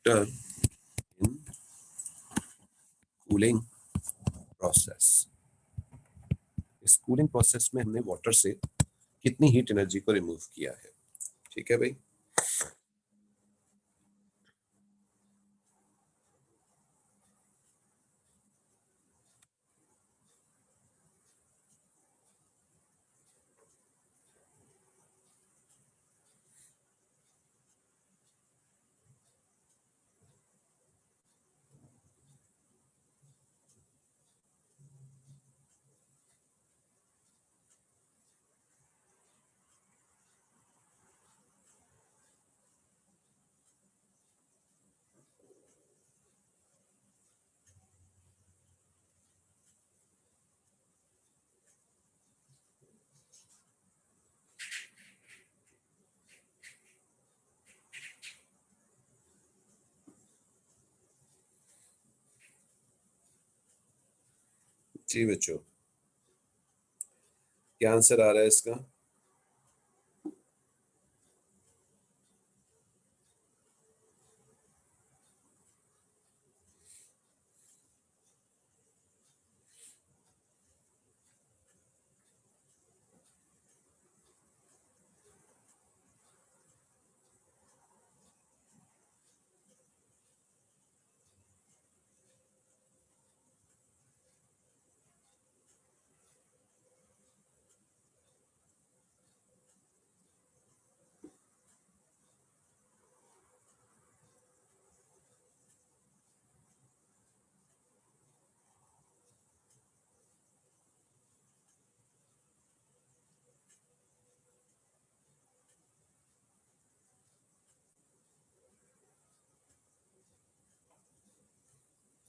Water in cooling process. इस cooling process में हमने वाटर से कितनी हीट एनर्जी को रिमूव किया है। ठीक है भाई। जी बच्चों, क्या आंसर आ रहा है इसका?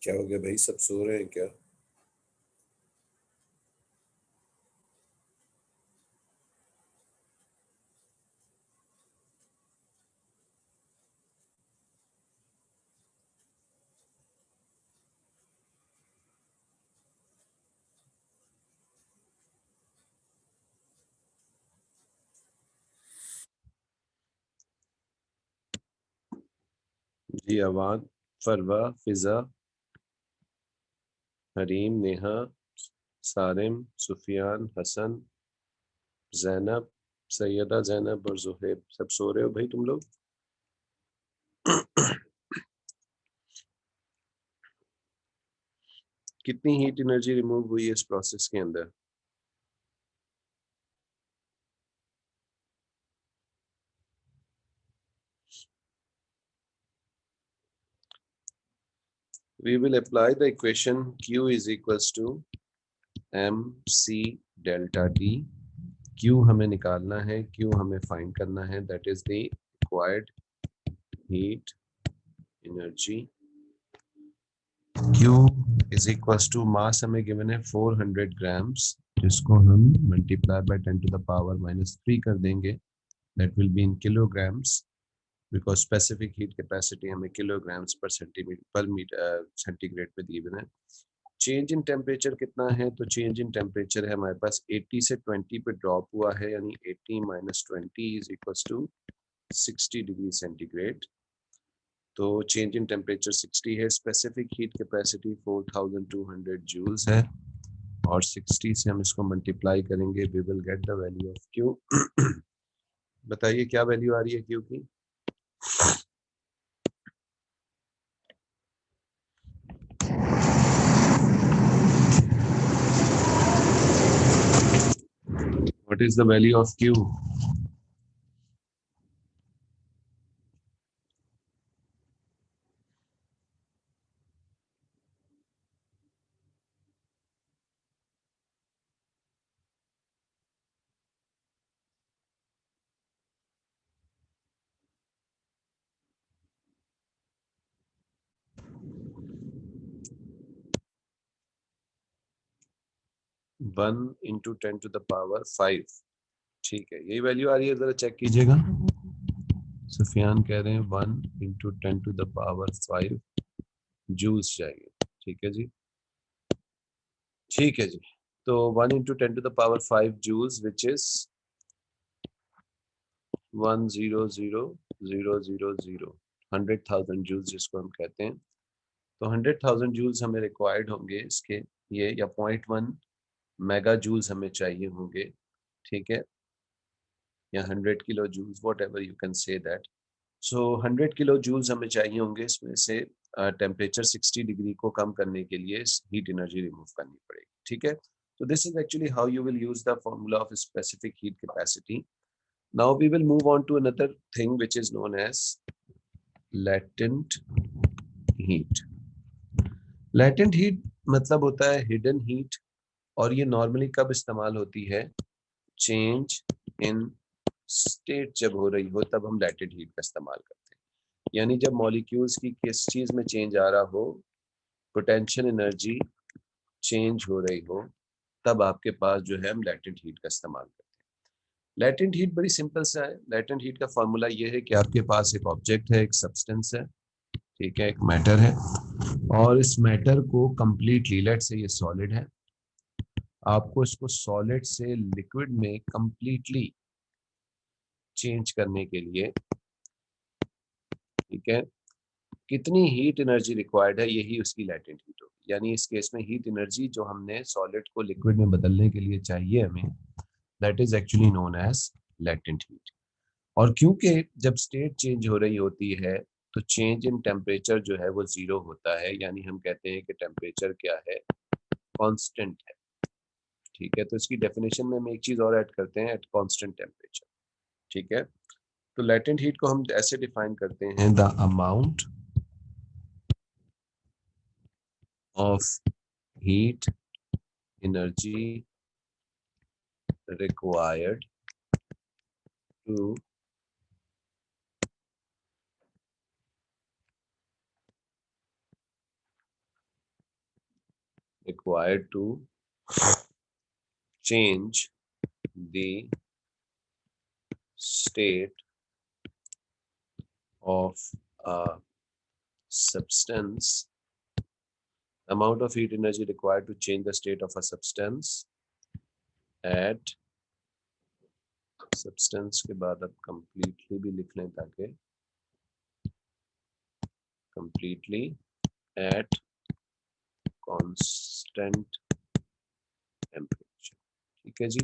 क्या हो गया भाई, सब सो रहे हैं क्या? जी, अवान, फरवा, फिजा, हरीम, नेहा, सारिम, सुफियान, हसन, जैनब, सैयदा जैनब और जुहैब, सब सो रहे हो भाई तुम लोग? कितनी हीट एनर्जी रिमूव हुई है इस प्रोसेस के अंदर? We will apply the equation Q is equals to mc delta T. Q हमें निकालना है, Q हमें फाइंड करना है, that is the required heat energy. Q is equals to mass हमें given है 400 grams, जिसको हम multiply by 10 to the power minus 3 कर देंगे, that will be in kilograms, because specific heat capacity हमें kilograms per centimeter per meter centigrade पे दी है। Change in temperature कितना है? तो चेंज इन टेम्परेचर है हमारे पास 80 से 20 पे ड्रॉप हुआ है, यानी 80 minus 20 is equals to 60 degree centigrade. तो चेंज इन टेम्परेचर 60 है, स्पेसिफिक हीट कैपेसिटी 4200 जूल्स है, और 60 से हम इसको मल्टीप्लाई करेंगे, we will get the value of Q. बताइए क्या वैल्यू आ रही है क्यू की? What is the value of Q? One into 10 to the power 5। ठीक है, यही वैल्यू आ रही है, जरा चेक कीजिएगा। सुफियान कह रहे हैं 1 into 10 to the power 5 joules चाहिए। ठीक है जी, ठीक है जी। तो 1 into 10 to the power 5 joules, which is 1000000। 100,000 joules जिसको हम कहते हैं। तो 100,000 जूल्स हमें रिक्वायर्ड होंगे इसके, ये या 0.1 मेगा जूल्स हमें चाहिए होंगे, ठीक है, या 100 kilo joules, whatever you can say that. So 100 kilo joules हमें चाहिए होंगे, इसमें से टेम्परेचर 60 डिग्री को कम करने के लिए हीट एनर्जी रिमूव करनी पड़ेगी, ठीक है। तो this is actually how you will use the formula of specific heat capacity. Now we will move on to another thing which is known as latent heat. Latent heat मतलब होता है hidden heat, और ये normally कब इस्तेमाल होती है, change in state जब हो रही हो तब हम लेटेंट हीट का इस्तेमाल करते हैं। यानी जब मॉलिक्यूल्स की किस चीज में चेंज आ रहा हो, पोटेंशियल एनर्जी चेंज हो रही हो, तब आपके पास जो है हम लेटेंट हीट का इस्तेमाल करते हैं। लेटेंट हीट बड़ी सिंपल सा है। लेटेंट हीट का फॉर्मूला ये है कि आपके पास एक ऑब्जेक्ट है, एक सब्सटेंस है, ठीक है, एक मैटर है, और इस मैटर को कंप्लीटली, लेट्स से ये सॉलिड है, आपको इसको सॉलिड से लिक्विड में कंप्लीटली चेंज करने के लिए, ठीक है, कितनी हीट एनर्जी रिक्वायर्ड है, यही उसकी लेटेंट हीट होगी। यानी इस केस में हीट एनर्जी जो हमने सॉलिड को लिक्विड में बदलने के लिए चाहिए हमें, that is actually known as latent heat. और क्योंकि जब स्टेट चेंज हो रही होती है तो चेंज इन टेम्परेचर जो है वो जीरो होता है, यानी हम कहते हैं कि टेम्परेचर क्या है, कांस्टेंट है, ठीक है। तो इसकी डेफिनेशन में हम एक चीज और ऐड करते हैं, एट कांस्टेंट टेम्परेचर, ठीक है। तो लेटेंट हीट को हम ऐसे डिफाइन करते हैं, the amount of heat energy required to change the state of a substance, amount of heat energy required to change the state of a substance at, substance के बाद अब completely भी लिख लें ताकि completely at constant temperature, ठीक है जी।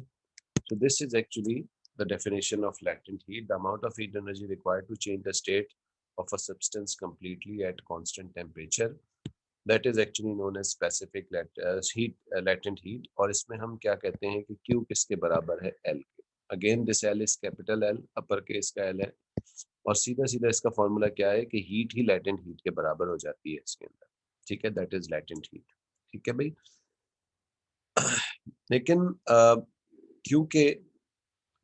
So this is actually the definition of latent heat, the amount of heat energy required to change the state of a substance completely at constant temperature. That is actually known as specific latent heat. और इसमें हम क्या कहते हैं कि Q किसके बराबर है, L के। Again this L is capital L, upper case का L है, और सीधा सीधा इसका फॉर्मूला क्या है कि हीट ही लेटेंट हीट के बराबर हो जाती है इसके अंदर, ठीक है, दैट इज लेटेंट हीट, ठीक है भाई। लेकिन क्योंकि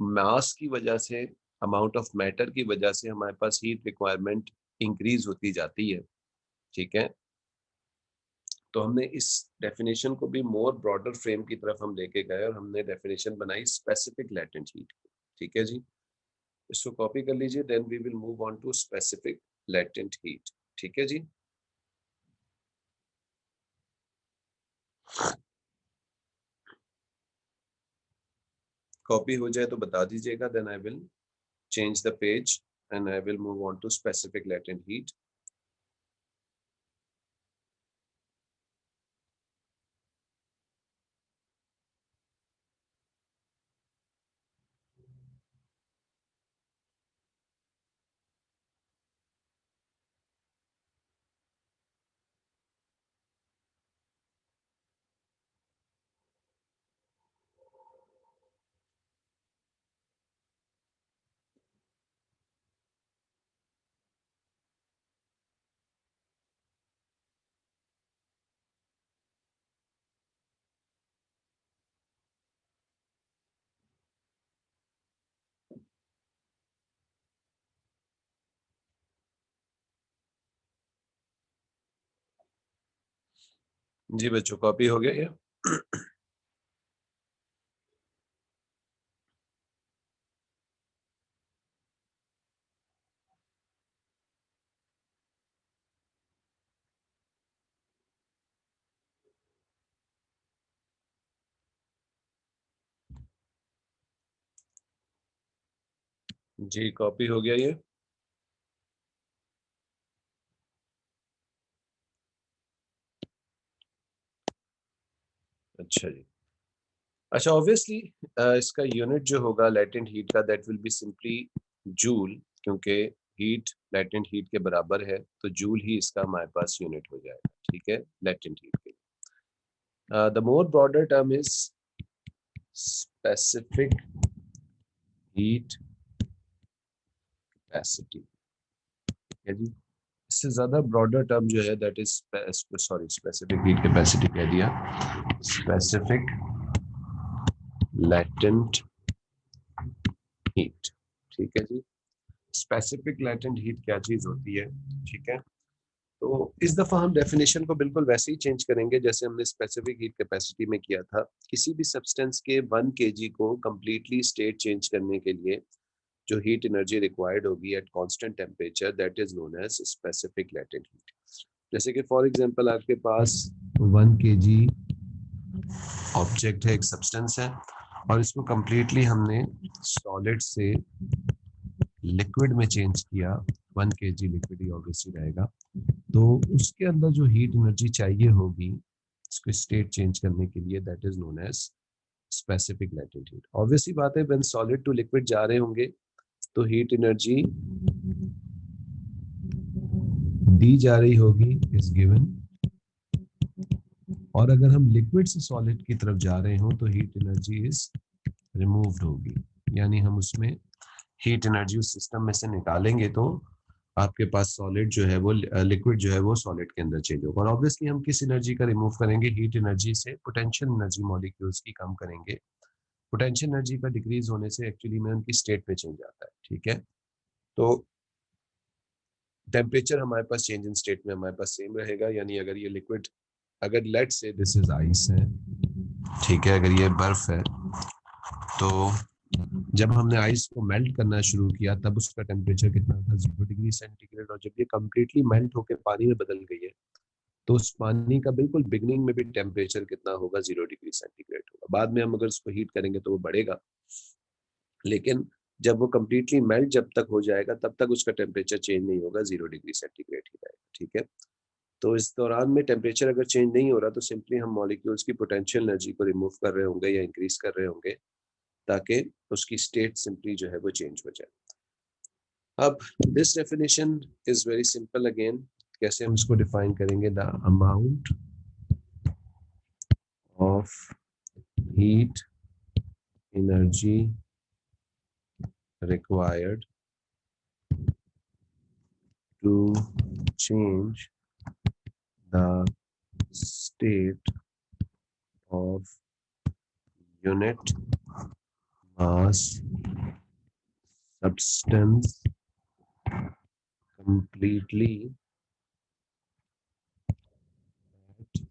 मास की वजह से, अमाउंट ऑफ मैटर की वजह से हमारे पास हीट रिक्वायरमेंट इंक्रीज होती जाती है, ठीक है। तो हमने इस डेफिनेशन को भी मोर ब्रॉडर फ्रेम की तरफ हम लेके गए और हमने डेफिनेशन बनाई स्पेसिफिक लेटेंट हीट, ठीक है जी। इसको कॉपी कर लीजिए, then we will move on to specific latent heat, ठीक है जी। कॉपी हो जाए तो बता दीजिएगा, then I will change the page and I will move on to specific latent heat. जी बच्चों, कॉपी हो गया ये? जी कॉपी हो गया ये। अच्छा जी, अच्छा ऑब्वियसली इसका यूनिट जो होगा लेटेंट हीट का that will be simply joule, क्योंकि हीट लेटेंट हीट के बराबर है तो जूल ही इसका हमारे पास यूनिट हो जाएगा, ठीक है, लेटेंट हीट के। The more broader term is specific heat capacity, है जी। इससे ज्यादा ब्रॉडर टर्म जो है that is sorry specific heat capacity कह दिया, स्पेसिफिक लेटेंट हीट, ठीक है जी। स्पेसिफिक लेटेंट हीट क्या चीज होती है, ठीक है। तो इस दफा हम डेफिनेशन को बिल्कुल वैसे ही चेंज करेंगे जैसे हमने स्पेसिफिक हीट कैपेसिटी में किया था। किसी भी सब्सटेंस के 1 kg को कंप्लीटली स्टेट चेंज करने के लिए जो हीट एनर्जी रिक्वायर्ड होगी at constant temperature that is known as specific latent heat. जैसे कि फॉर एग्जांपल आपके पास 1 kg ऑब्जेक्ट है, एक सब्सटेंस है, और इसको कंप्लीटली हमने सॉलिड से लिक्विड में चेंज किया, 1 kg लिक्विड ही ऑब्वियसली रहेगा, तो उसके अंदर जो हीट एनर्जी चाहिए होगी इसको स्टेट चेंज करने के लिए that is known as specific latent heat. Obviously बात है व्हेन सॉलिड टू लिक्विड जा रहे होंगे तो हीट एनर्जी दी जा रही होगी इज गिवन, और अगर हम लिक्विड से सॉलिड की तरफ जा रहे हो तो हीट एनर्जी इज रिमूव्ड होगी, यानी हम उसमें हीट एनर्जी उस सिस्टम में से निकालेंगे तो आपके पास सॉलिड जो है वो लिक्विड जो है वो सॉलिड के अंदर चेंज होगा। और ऑब्वियसली हम किस एनर्जी का रिमूव करेंगे, हीट एनर्जी से पोटेंशियल एनर्जी मॉलिक्यूल्स की कम करेंगे। पोटेंशियल एनर्जी का डिक्रीज होने से एक्चुअली में उनकी स्टेट में चेंज आता है, ठीक है। तो टेम्परेचर हमारे पास चेंज इन स्टेट में हमारे पास सेम रहेगा, यानी अगर ये लिक्विड, अगर let's say this is ice है, ठीक है, अगर ये बर्फ है तो जब हमने आइस को मेल्ट करना शुरू किया तब उसका टेम्परेचर कितना था, 0 डिग्री सेंटीग्रेड, और जब ये कम्प्लीटली मेल्ट होकर पानी में बदल गई है तो उस पानी का बिल्कुल बिगनिंग में भी टेम्परेचर कितना होगा, 0 डिग्री सेंटीग्रेड होगा। बाद में हम अगर उसको हीट करेंगे तो वो बढ़ेगा, लेकिन जब वो कम्प्लीटली मेल्ट जब तक हो जाएगा तब तक उसका टेम्परेचर चेंज नहीं होगा, 0 डिग्री सेंटीग्रेड ही रहेगा, ठीक है। तो इस दौरान में टेम्परेचर अगर चेंज नहीं हो रहा तो सिंपली हम मॉलिक्यूल्स की पोटेंशियल एनर्जी को रिमूव कर रहे होंगे या इंक्रीज कर रहे होंगे ताकि उसकी स्टेट सिंपली जो है वो चेंज हो जाए। अब this definition is very simple again, कैसे हम इसको डिफाइन करेंगे, the amount of heat energy required to change the state of unit mass substance completely at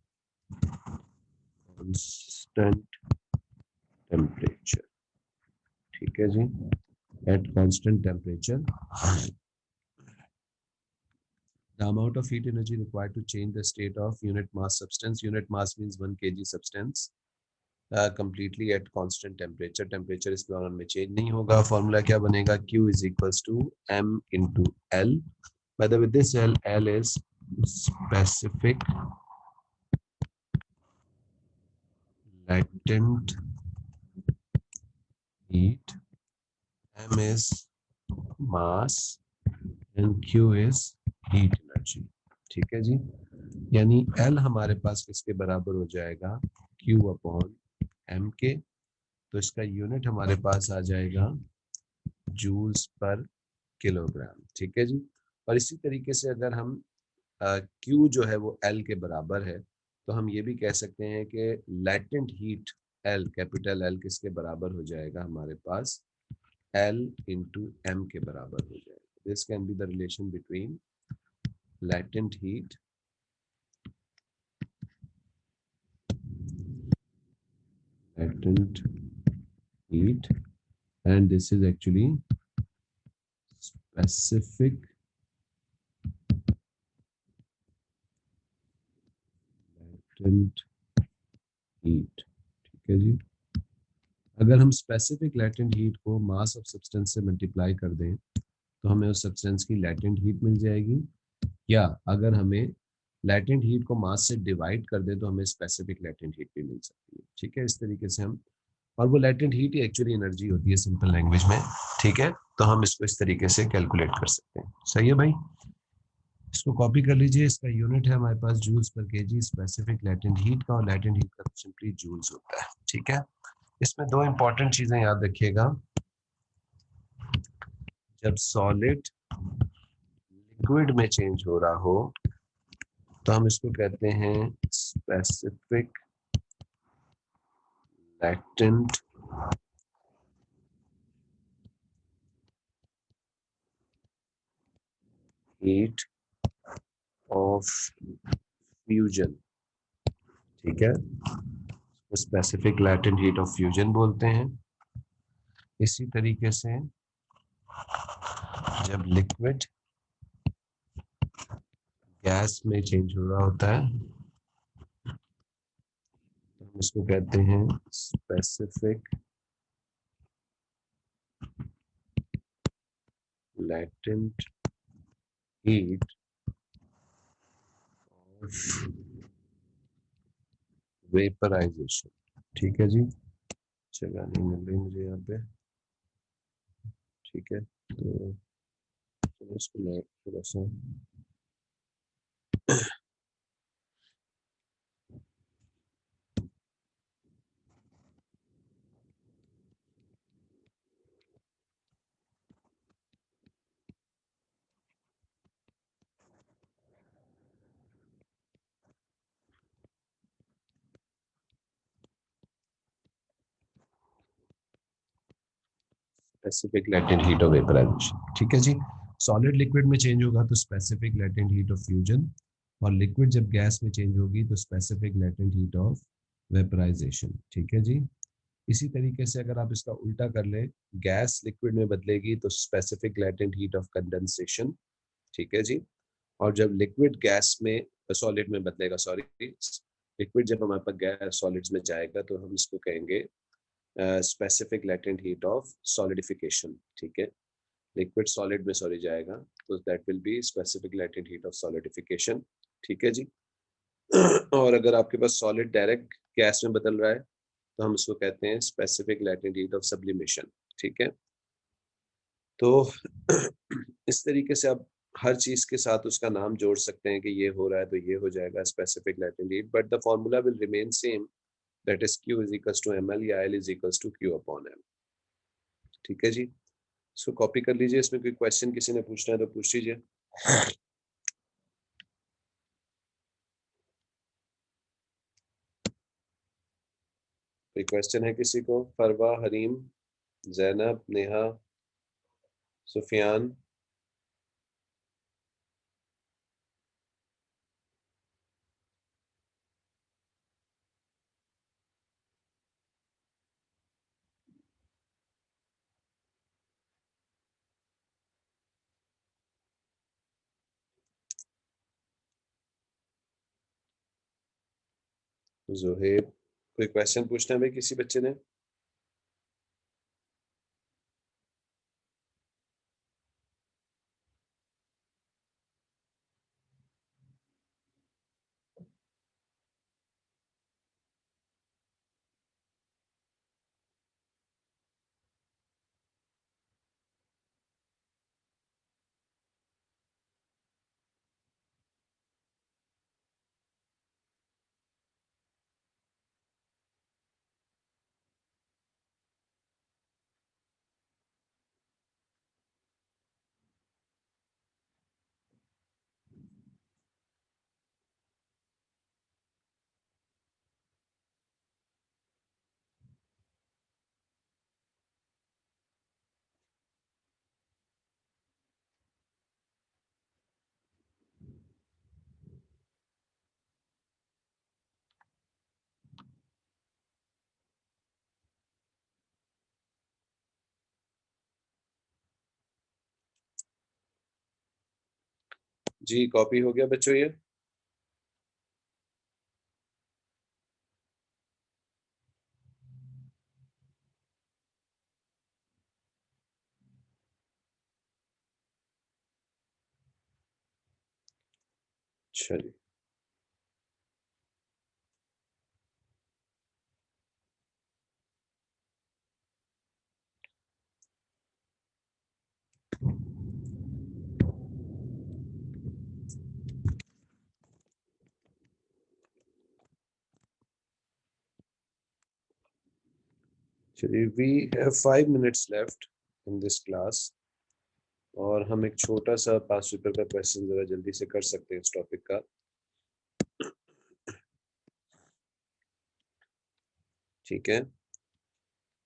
constant temperature, ठीक है जी, at constant temperature the amount of heat energy required to change the state of unit mass substance, unit mass means 1 kg substance, completely at constant temperature, temperature इस दौरान में change नहीं होगा। Formula क्या बनेगा, Q is equals to M into L, by the way this L is specific latent heat, M is mass and Q is heat energy, ठीक है जी। यानी L हमारे पास किसके बराबर हो जाएगा, Q अपॉन M के, तो इसका यूनिट हमारे पास आ जाएगा जूल्स पर किलोग्राम, ठीक है जी। और इसी तरीके से अगर हम Q जो है वो L के बराबर है तो हम ये भी कह सकते हैं कि latent heat L, capital L किसके बराबर हो जाएगा हमारे पास, L इंटू M के बराबर हो जाएगा। This can be the relation between latent heat and this is actually specific latent heat, ठीक है जी। अगर हम स्पेसिफिक लेटेंट हीट को मास ऑफ सब्सटेंस से मल्टीप्लाई कर दें तो हमें उस सब्सटेंस की लेटेंट हीट मिल जाएगी, या अगर हमें लैटेंट हीट को मास से डिवाइड कर दे तो हमें स्पेसिफिक लैटेंट हीट भी मिल सकती है। ठीक है, इस तरीके से हम, और वो लैटेंट हीट ही एक्चुअली एनर्जी होती है सिंपल लैंग्वेज में। ठीक है, तो हम इसको इस तरीके से कैलकुलेट कर सकते हैं। सही है भाई, इसको कॉपी कर लीजिए। इसका यूनिट है हमारे पास जूल्स पर केजी स्पेसिफिक लैटेंट हीट का, और लैटेंट हीट का सिंपली जूल्स होता है। ठीक है, इसमें दो इंपॉर्टेंट चीजें याद रखिएगा। जब सॉलिड लिक्विड में चेंज हो रहा हो तो हम इसको कहते हैं specific latent heat of fusion. ठीक है, specific latent heat of fusion बोलते हैं। इसी तरीके से जब लिक्विड गैस में चेंज हो रहा होता है तो हम इसको कहते हैं specific latent heat of vaporization. ठीक है जी, जगह नहीं मिल रही मुझे यहाँ पे। ठीक है, तो चलो इसको मैं थोड़ा सा specific latent heat of vaporization. ठीक है जी, सॉलिड लिक्विड में चेंज होगा तो specific latent heat of fusion, और लिक्विड जब गैस में चेंज होगी तो specific latent heat of vaporization. ठीक है जी, इसी तरीके से अगर आप इसका उल्टा कर ले, गैस लिक्विड में बदलेगी तो specific latent heat of condensation. ठीक है जी, और जब लिक्विड गैस में सॉलिड में बदलेगा, सॉरी, लिक्विड जब हमारे पास गैस सॉलिड्स में जाएगा तो हम इसको कहेंगे specific latent heat of solidification. ठीक है, लिक्विड सॉलिड में सॉरी जाएगा तो that will be specific latent heat of solidification. ठीक है जी, और अगर आपके पास सॉलिड डायरेक्ट गैस में बदल रहा है तो हम उसको कहते हैं specific latent heat of sublimation. ठीक है, तो इस तरीके से आप हर चीज के साथ उसका नाम जोड़ सकते हैं कि ये हो रहा है तो ये हो जाएगा specific latent heat, but the formula will remain same, that is Q is equals to ml या L is equals to Q upon m। ठीक है जी, इसको कॉपी कर लीजिए। इसमें कोई क्वेश्चन किसी ने पूछना है तो पूछ लीजिए। कोई क्वेश्चन है किसी को? फरवा, हरीम, जैनब, नेहा, सुफियान। जोहेब, कोई क्वेश्चन पूछना है भाई किसी बच्चे ने? जी, कॉपी हो गया बच्चों ये? अच्छा जी, चलिए, we have 5 minutes left in this class, और हम एक छोटा सा 5 पेपर का क्वेश्चन जरा जल्दी से कर सकते हैं इस टॉपिक का। ठीक है,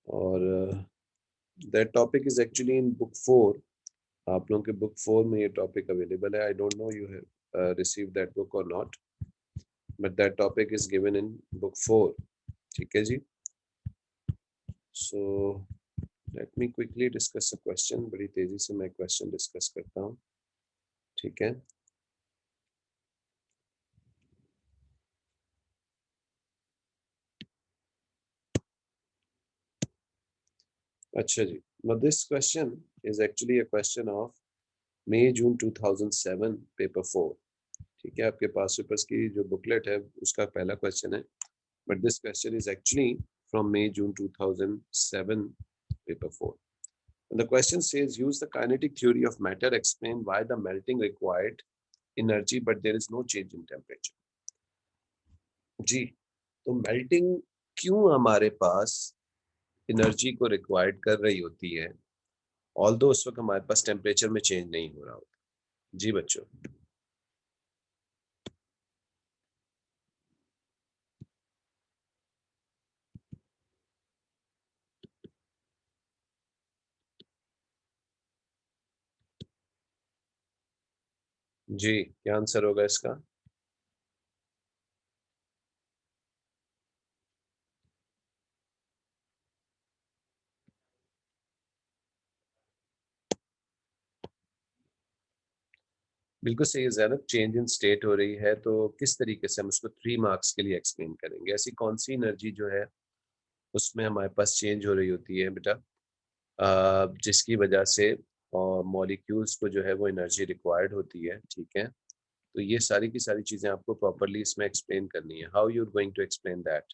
और that topic is actually in book 4। आप लोगों के बुक 4 में ये टॉपिक अवेलेबल है। I don't know you have receive that book or not, but that topic is given in book 4। ठीक है जी। So let me quickly discuss a question. बड़ी तेजी से मैं क्वेश्चन डिस्कस करता हूँ। ठीक है, अच्छा जी। Now this question is actually a question of May June 2007 paper 4। ठीक है, आपके पास पेपर्स की जो बुकलेट है उसका पहला क्वेश्चन है, but this question is actually from May June 2007 paper 4। And the question says use the kinetic theory of matter, explain why the melting required energy but there is no change in temperature। जी, तो melting क्यों हमारे पास energy को required कर रही होती है, although उस वक्त हमारे पास टेम्परेचर में चेंज नहीं हो रहा होता। जी बच्चों, जी क्या आंसर होगा इसका? बिल्कुल सही है ज़ैनब, चेंज इन स्टेट हो रही है, तो किस तरीके से हम उसको 3 मार्क्स के लिए एक्सप्लेन करेंगे? ऐसी कौन सी एनर्जी जो है उसमें हमारे पास चेंज हो रही होती है बेटा, जिसकी वजह से मॉलिक्यूल्स को जो है वो एनर्जी रिक्वायर्ड होती है। ठीक है, तो ये सारी की सारी चीज़ें आपको प्रॉपरली इसमें एक्सप्लेन करनी है। How you are going to explain that?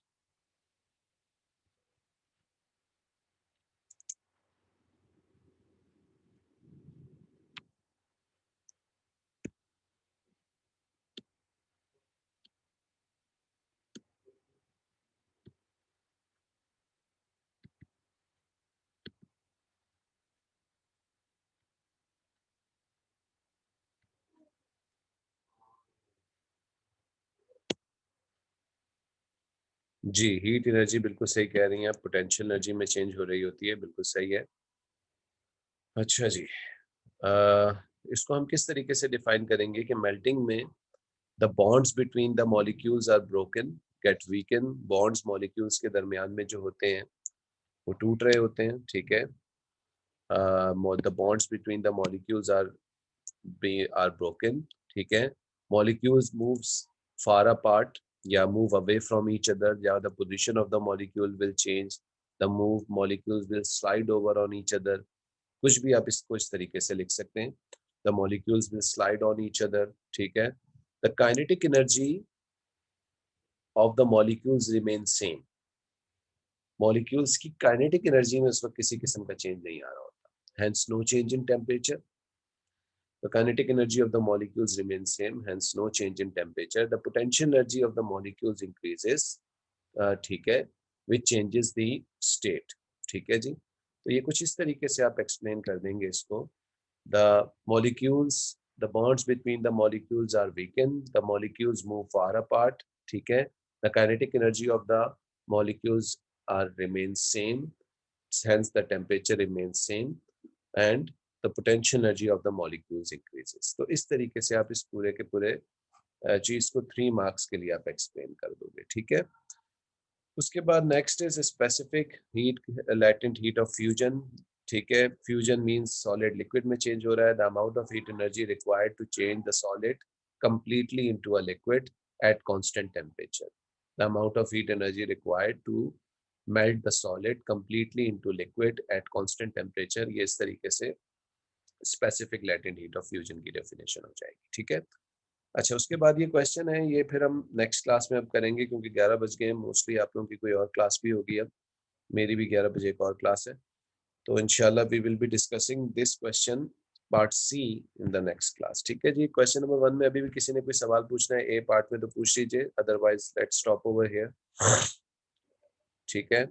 जी, हीट एनर्जी बिल्कुल सही कह रही हैं आप, पोटेंशियल एनर्जी में चेंज हो रही होती है, बिल्कुल सही है। अच्छा जी, इसको हम किस तरीके से डिफाइन करेंगे कि मेल्टिंग में the bonds between the molecules are broken, get weaken. Bonds molecules के दरमियान में जो होते हैं वो टूट रहे होते हैं। ठीक है, the bonds between the molecules are broken. ठीक है, molecules moves far apart या move away from each other, या the position of the molecule will change, the move molecules will slide over on each other। कुछ भी आप इसको इस तरीके से लिख सकते हैं, the molecules will slide on each other। ठीक है, the kinetic energy of the molecules remain same। molecules की kinetic energy में उस वक्त किसी किस्म का चेंज नहीं आ रहा होता, hence no change in temperature। The kinetic energy of the molecules remains same, hence no change in temperature। The potential energy of the molecules increases, ठीक है, which changes the state। ठीक है जी, तो ये कुछ इस तरीके से आप एक्सप्लेन कर देंगे इसको। The molecules, the bonds between the molecules are weakened, the molecules move far apart। ठीक है, the kinetic energy of the molecules are remains same, hence the temperature remains same, and the potential energy of the molecules increases। तो इस तरीके से आप इस पूरे के पूरे चीज को 3 मार्क्स के लिए आप एक्सप्लेन कर दोगे। ठीक है, उसके बाद next is specific heat, latent heat of fusion. ठीक है, फ्यूजन मींस सॉलिड लिक्विड में चेंज हो रहा है। The amount of heat energy required to change the solid completely into a liquid at constant temperature। The amount of heat energy required to melt the solid completely into liquid at constant temperature। ये इस तरीके से specific latent heat of fusion की definition हो जाएगी। ठीक है, अच्छा उसके बाद ये क्वेश्चन है, ये फिर हम नेक्स्ट क्लास में अब करेंगे क्योंकि 11 बज गए। मोस्टली आप लोगों की कोई और क्लास भी होगी, अब मेरी भी 11 बजे एक और क्लास है, तो इंशाल्लाह we will be discussing this question part C in the next class. ठीक है जी, क्वेश्चन नंबर 1 में अभी भी किसी ने कोई सवाल पूछना है ए पार्ट में तो पूछ लीजिए, otherwise let's stop over here. ठीक है।